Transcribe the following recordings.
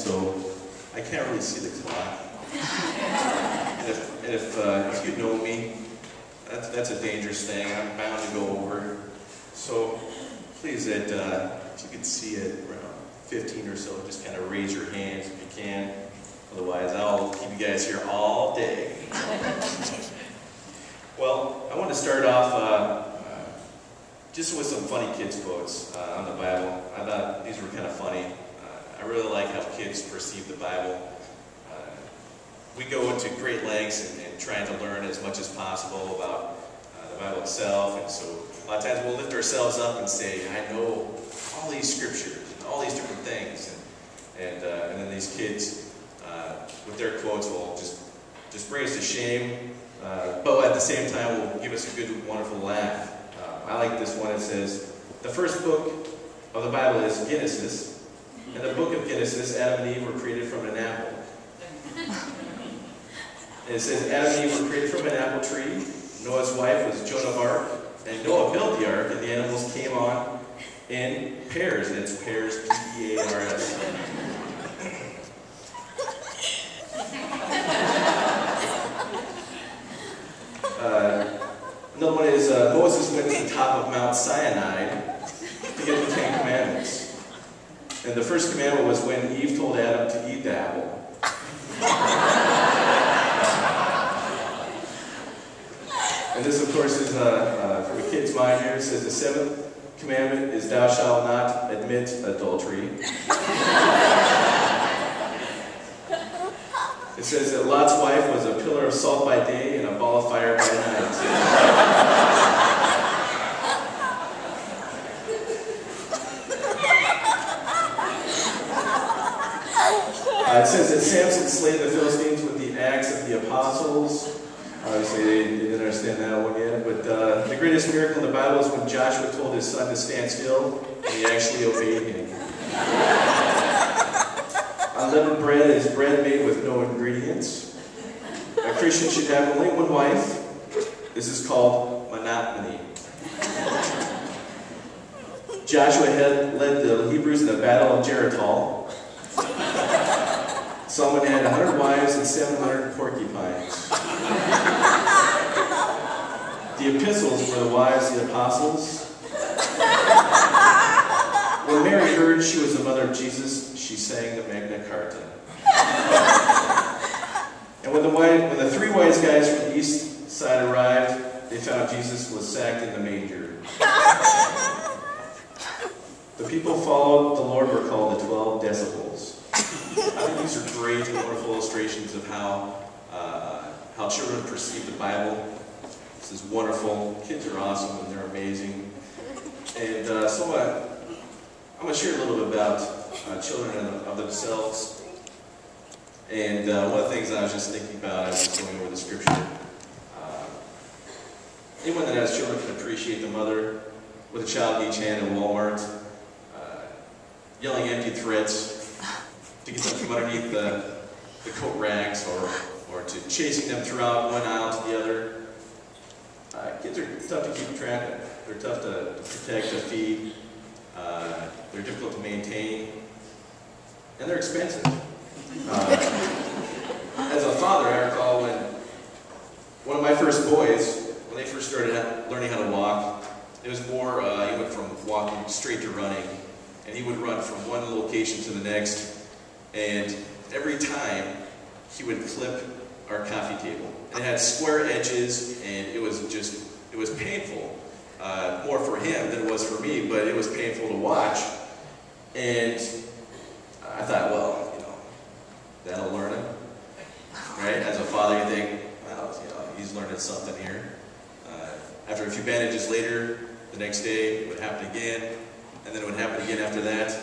so I can't really see the clock. And if you know me, that's a dangerous thing. I'm bound to go over. So please, if you could see it around 15 or so, just kind of raise your hands if you can. Otherwise, I'll keep you guys here all day. Well, I want to start off just with some funny kids quotes on the Bible. I thought these were kind of funny. I really like how kids perceive the Bible. We go into great lengths in trying to learn as much as possible about the Bible itself, and so a lot of times we'll lift ourselves up and say, I know all these scriptures and all these different things, and then these kids with their quotes will just bring us to shame, but at the same time will give us a good, wonderful laugh. I like this one. It says, the first book of the Bible is Genesis. In the book of Genesis, Adam and Eve were created from an apple. And it says, Adam and Eve were created from an apple tree. Noah's wife was Joan of Arc. And Noah built the ark, and the animals came on in pairs. And it's pairs, P-E-A-R-S. Another one is Moses went to the top of Mount Sinai to get the 10 Commandments. And the first commandment was when Eve told Adam to eat the apple. And this, of course, is for the kids' mind here. It says the 7th commandment is thou shalt not admit adultery. It says that Lot's wife was a pillar of salt by day and a ball of fire by night. It says that Samson slayed the Philistines with the axe of the apostles. Obviously, they didn't understand that one yet. But the greatest miracle in the Bible is when Joshua told his son to stand still, and he actually obeyed him. Unleavened bread is bread made with no ingredients. A Christian should have only one wife. This is called monotony. Joshua had led the Hebrews in the battle of Jericho. Solomon had 100 wives and 700 porcupines. The epistles were the wives of the apostles. When Mary heard she was the mother of Jesus, she sang the Magna Carta. And when the 3 wise guys from the east side arrived, they found Jesus was sacked in the manger. The people followed the Lord were called the 12 decibels. I think these are great and wonderful illustrations of how children perceive the Bible. This is wonderful. Kids are awesome and they're amazing. And so I'm going to share a little bit about children of themselves. And one of the things I was just thinking about as I was going over the scripture, anyone that has children can appreciate the mother with a child in each hand in Walmart, yelling empty threats to get them from underneath the coat racks, or to chasing them throughout one aisle to the other. Kids are tough to keep track of. They're tough to protect, to feed. They're difficult to maintain, and they're expensive. As a father, I recall when one of my first boys, when they first started learning how to walk, it was more, he went from walking straight to running, and he would run from one location to the next, and every time he would clip our coffee table. And it had square edges, and it was painful. More for him than it was for me, but it was painful to watch. And I thought, well, that'll learn him, right? As a father, you think, well, he's learning something here. After a few bandages later, the next day, it would happen again, and then it would happen again after that.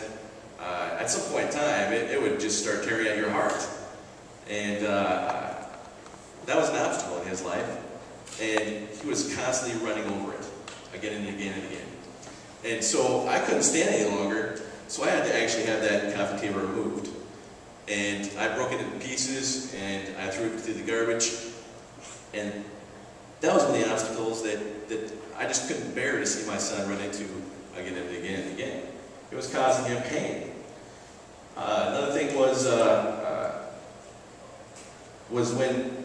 At some point in time, it would just start tearing at your heart. And that was an obstacle in his life. And he was constantly running over it, again and again and again. And so I couldn't stand it any longer, so I had to actually have that coffee table removed. And I broke it into pieces, and I threw it through the garbage. And that was one of the obstacles that I just couldn't bear to see my son run into again and again and again. It was causing him pain. Another thing was was when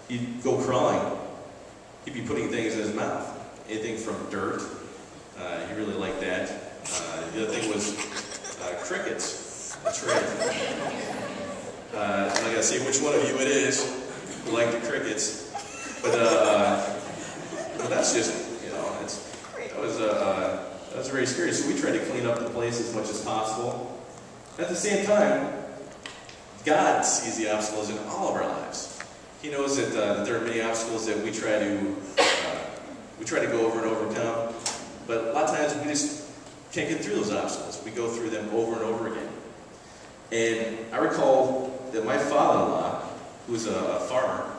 he'd go crawling, he'd be putting things in his mouth. Anything from dirt, he really liked that. The other thing was crickets. That's right. I'm not going to say which one of you it is who like the crickets, but that's just, that was very scary. So we tried to clean up the place as much as possible. At the same time, God sees the obstacles in all of our lives. He knows that there are many obstacles that we try to go over and overcome, but a lot of times we just can't get through those obstacles. We go through them over and over again. And I recall that my father-in-law, who was a farmer,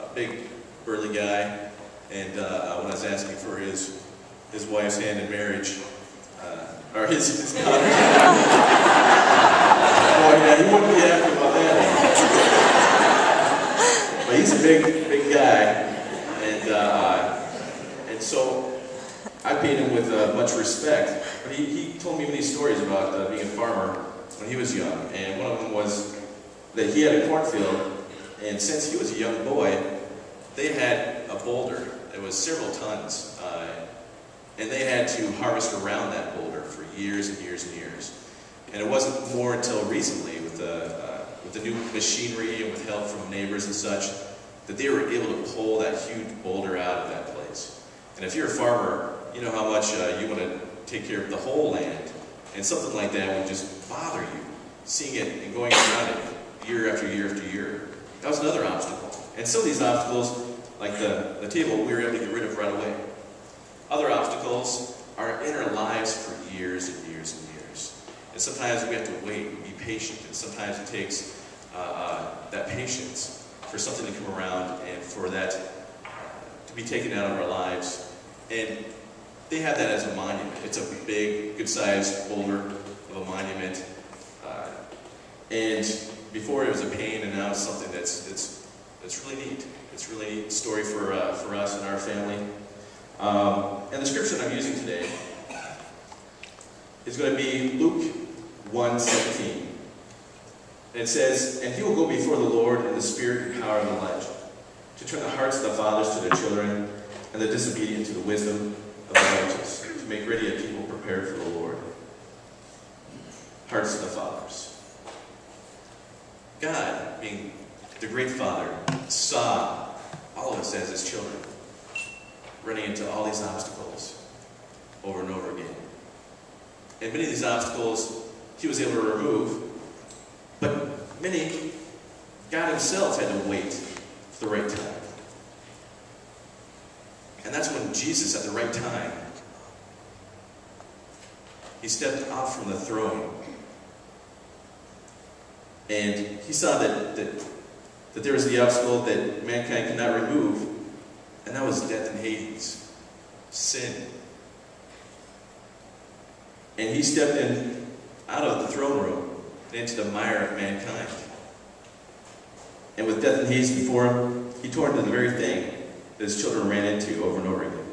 a big burly guy, and when I was asking for his wife's hand in marriage, or his daughter. Oh yeah, he wouldn't be happy about that. But he's a big guy, and so I paid him with much respect. But he told me many stories about being a farmer when he was young, and one of them was that he had a cornfield, and since he was a young boy, they had a boulder that was several tons. And they had to harvest around that boulder for years and years and years. And it wasn't more until recently, with the new machinery and with help from neighbors and such, that they were able to pull that huge boulder out of that place. And if you're a farmer, you know how much you want to take care of the whole land. And something like that would just bother you, seeing it and going around it year after year after year. That was another obstacle. And some of these obstacles, like the table, we were able to get rid of right away. Other obstacles are in our lives for years and years and years. And sometimes we have to wait and be patient, and sometimes it takes that patience for something to come around and for that to be taken out of our lives. And they have that as a monument. It's a big, good-sized boulder of a monument. And before it was a pain, and now it's something that's really neat. It's a really neat story for us and our family. And the scripture that I'm using today is going to be Luke 1:17. And it says, "And he will go before the Lord in the spirit and power of Elijah, to turn the hearts of the fathers to their children, and the disobedient to the wisdom of the righteous, to make ready a people prepared for the Lord." Hearts of the fathers. God, being the great Father, saw all of us as his children, running into all these obstacles over and over again. And many of these obstacles he was able to remove, but many God himself had to wait for the right time. And that's when Jesus, at the right time, he stepped off from the throne. And he saw that there was the obstacle that mankind could not remove, and that was death and Hades, sin. And he stepped in out of the throne room and into the mire of mankind. And with death and Hades before him, he tore into the very thing that his children ran into over and over again.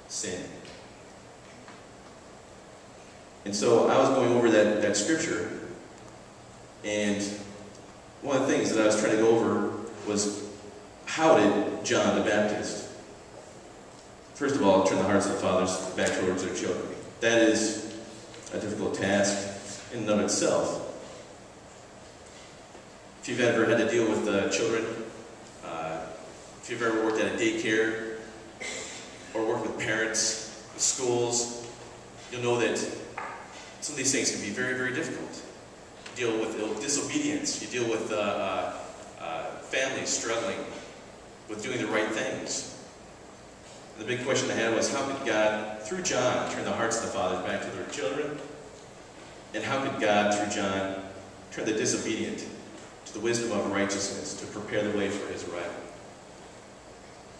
Sin. And so I was going over that scripture, and one of the things that I was trying to go over was, how did John the Baptist, first of all, turn the hearts of the fathers back towards their children? That is a difficult task in and of itself. If you've ever had to deal with children, if you've ever worked at a daycare or worked with parents, with schools, you'll know that some of these things can be very, very difficult. You deal with disobedience. You deal with families struggling with doing the right things. And the big question I had was, how could God, through John, turn the hearts of the fathers back to their children? And how could God, through John, turn the disobedient to the wisdom of righteousness to prepare the way for his arrival?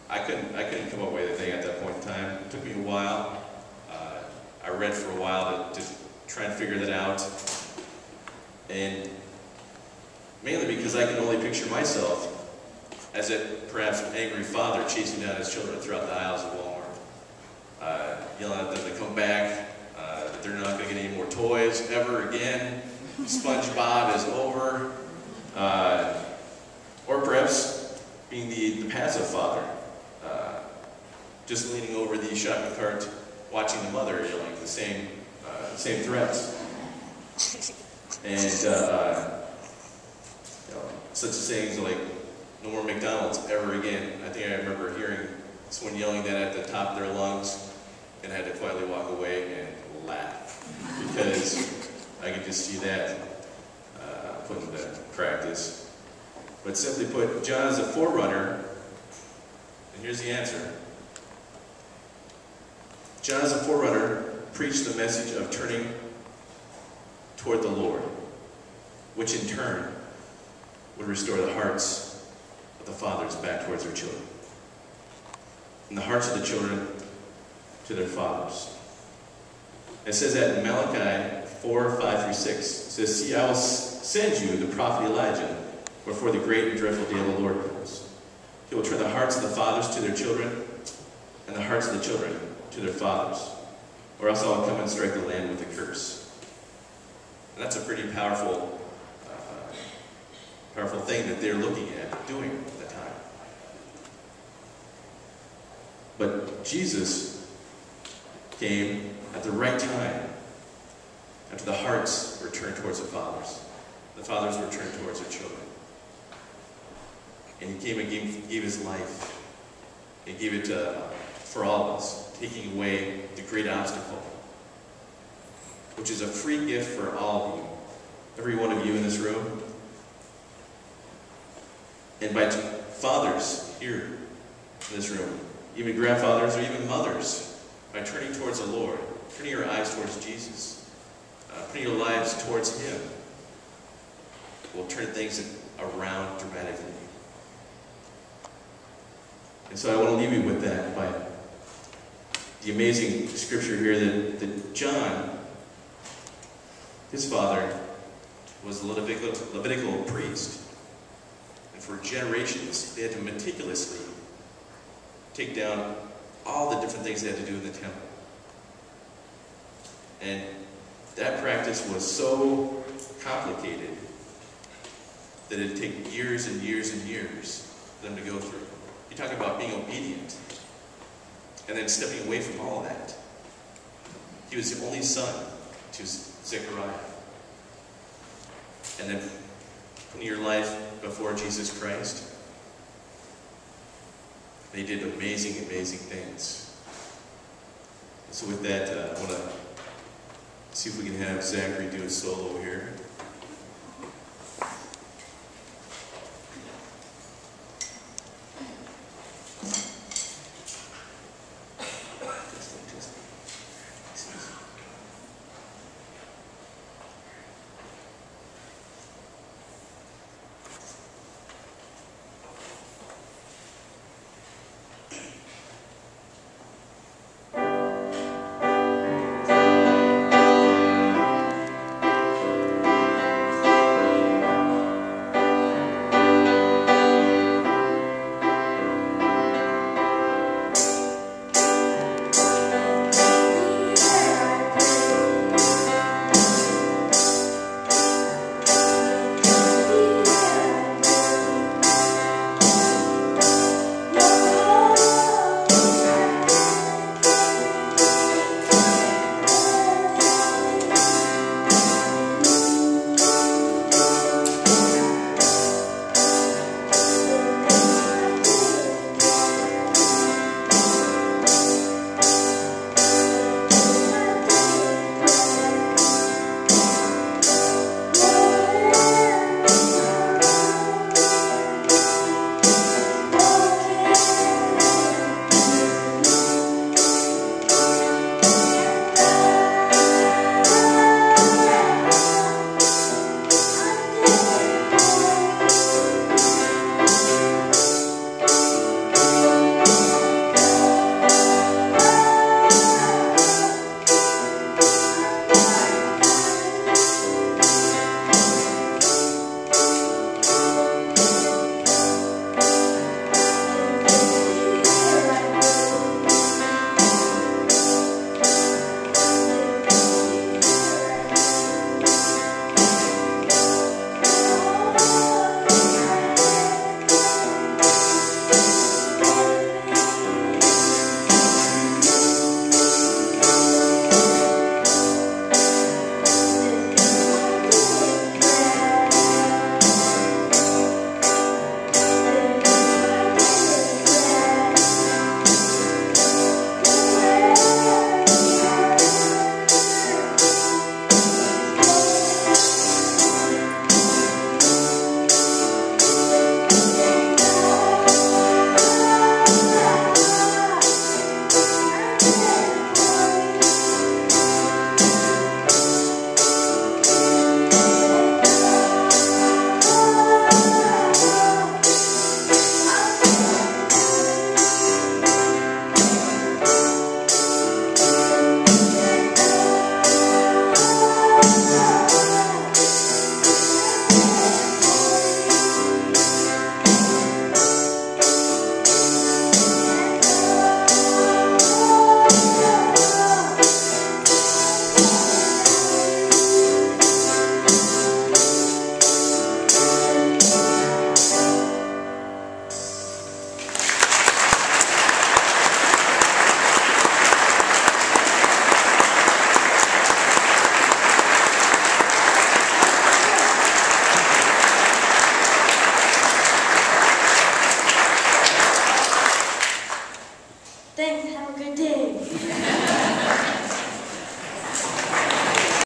I couldn't come up with anything at that point in time. It took me a while. I read for a while to try and figure that out. And mainly because I can only picture myself as a perhaps angry father chasing down his children throughout the aisles of Walmart, yelling at them to come back, that they're not going to get any more toys ever again, SpongeBob is over, or perhaps being the passive father, just leaning over the shopping cart, watching the mother yelling the same threats. And such sayings like, "No more McDonald's ever again." I think I remember hearing someone yelling that at the top of their lungs, and I had to quietly walk away and laugh, because I could just see that put into practice. But simply put, John is a forerunner, and here's the answer. John as a forerunner preached the message of turning toward the Lord, which in turn would restore the hearts of the fathers back towards their children, and the hearts of the children to their fathers. It says that in Malachi 4:5-6. It says, "See, I will send you the prophet Elijah before the great and dreadful day of the Lord comes. He will turn the hearts of the fathers to their children, and the hearts of the children to their fathers, or else I will come and strike the land with a curse." And that's a pretty powerful thing that they're looking at doing at the time. But Jesus came at the right time, after the hearts were turned towards the fathers were turned towards their children. And he came and gave his life. He gave it for all of us, taking away the great obstacle, which is a free gift for all of you, every one of you in this room. And by fathers here in this room, even grandfathers or even mothers, by turning towards the Lord, turning your eyes towards Jesus, putting your lives towards Him, will turn things around dramatically. And so I want to leave you with that, by the amazing scripture here that John, his father, was a Levitical priest. And for generations, they had to meticulously take down all the different things they had to do in the temple. And that practice was so complicated that it'd take years and years and years for them to go through. You talk about being obedient and then stepping away from all of that. He was the only son to Zechariah. And then putting your life before Jesus Christ. They did amazing, amazing things. So with that, I want to see if we can have Zachary do a solo here.